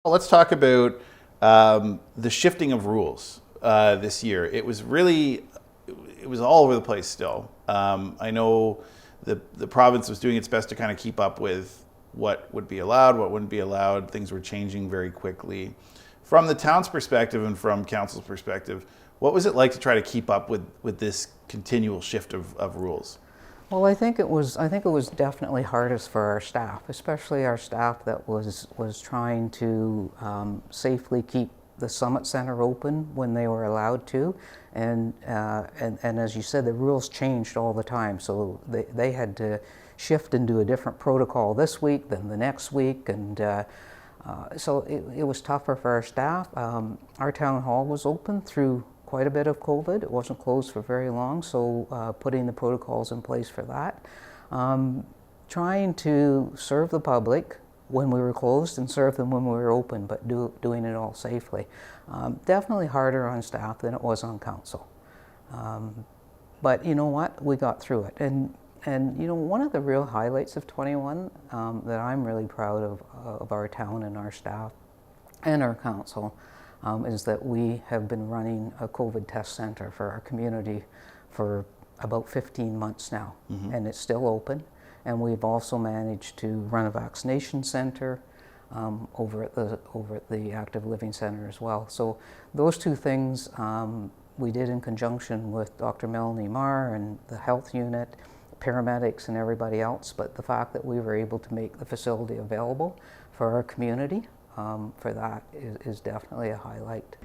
Well, let's talk about the shifting of rules this year. It was all over the place still. I know the province was doing its best to kind of keep up with what would be allowed, what wouldn't be allowed. Things were changing very quickly. From the town's perspective and from council's perspective, what was it like to try to keep up with this continual shift of rules? Well, I think it was definitely hardest for our staff, especially our staff that was trying to safely keep the Summit Center open when they were allowed to, and as you said, the rules changed all the time, so they had to shift and do a different protocol this week than the next week, and so it was tougher for our staff. Our town hall was open through quite a bit of COVID. It wasn't closed for very long, so putting the protocols in place for that. Trying to serve the public when we were closed and serve them when we were open, but doing it all safely. Definitely harder on staff than it was on council. But you know what? We got through it. And you know, one of the real highlights of 21 that I'm really proud of our town and our staff and our council is that we have been running a COVID test center for our community for about 15 months now, and it's still open. And we've also managed to run a vaccination center over at the Active Living Center as well. So those two things we did in conjunction with Dr. Melanie Marr and the health unit, paramedics and everybody else, but the fact that we were able to make the facility available for our community for that is definitely a highlight.